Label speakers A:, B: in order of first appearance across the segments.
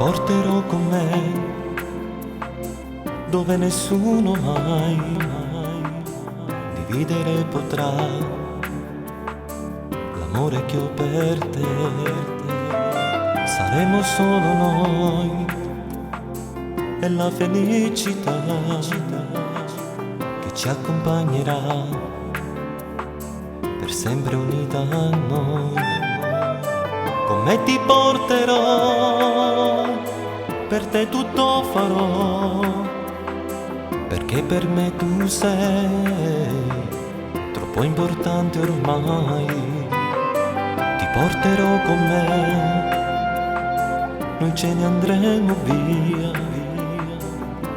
A: porterò con me dove nessuno mai dividere potrà l'amore che ho per te. Saremo solo noi e la felicità che ci accompagnerà per sempre unita a noi. Con me ti porterò, per te tutto farò, perché per me tu sei troppo importante ormai. Ti porterò con me, noi ce ne andremo via,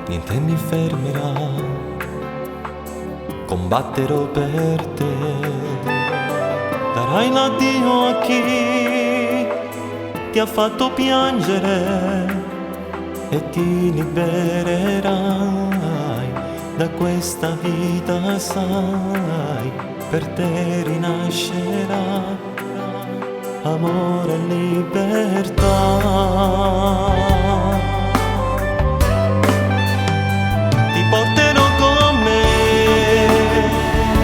A: niente mi fermerà, combatterò per te. Darai l'addio a chi ti ha fatto piangere e ti libererai da questa vita, sai, per te rinascerà amore e libertà. Ti porterò con me,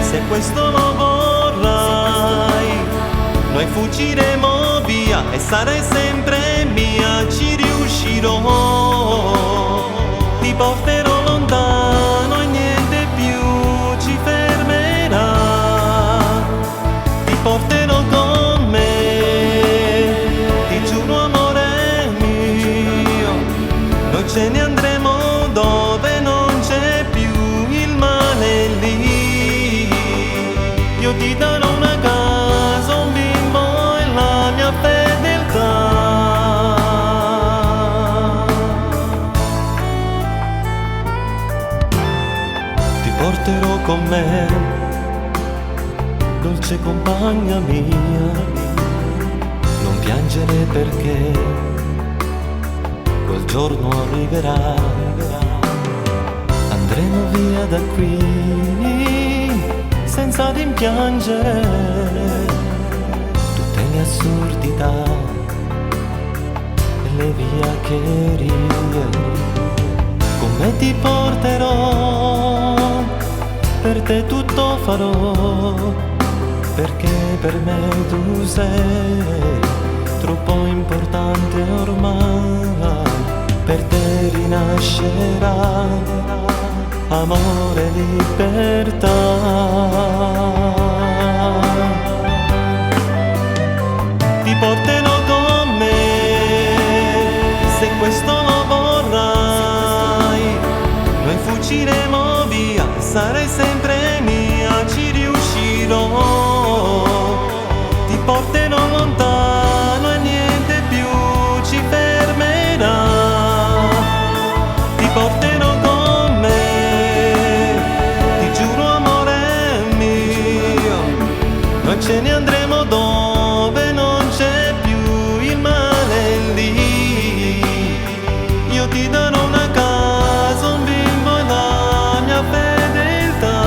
A: se questo lo vorrai, noi fuggiremo via e sarai sempre mia, ci riuscirò. Ti porterò lontano e niente più ci fermerà. Ti porterò con me, ti giuro amore mio, noi ce ne andremo dove non c'è più il male lì. Io ti darò una casa, un bimbo e la mia fedeltà. Ti porterò con me, dolce compagna mia, non piangere perché quel giorno arriverà. Andremo via da qui senza rimpiangere tutte le assurdità e le vigliaccherie. Con me ti porterò, per te tutto farò, perché per me tu sei troppo importante ormai. Per te rinascerà amore e libertà. Ti porterò con me, se questo lo vorrai, noi fuggiremo via, sarai sempre mia, ci riuscirò. Ti porterò lontano e niente più ci fermerà. Ti porterò con me, ti giuro amore mio, noi ce ne andremo dove non c'è più il male lì. Io ti darò una casa, un bimbo e la mia fedeltà.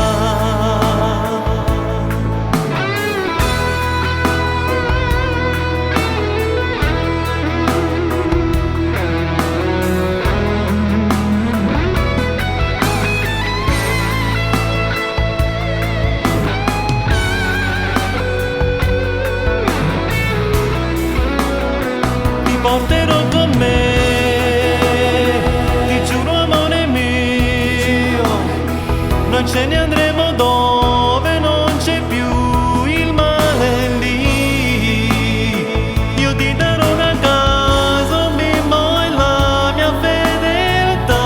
A: Ti porterò con me, ti giuro amore mio, noi ce ne andremo dove non c'è più il male lì. Io ti darò una casa, un bimbo e la mia fedeltà.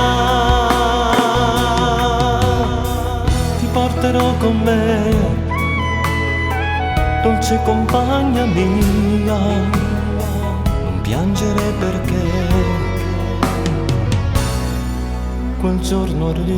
A: Ti porterò con me, dolce compagna mia, piangere perché quel giorno arriverà.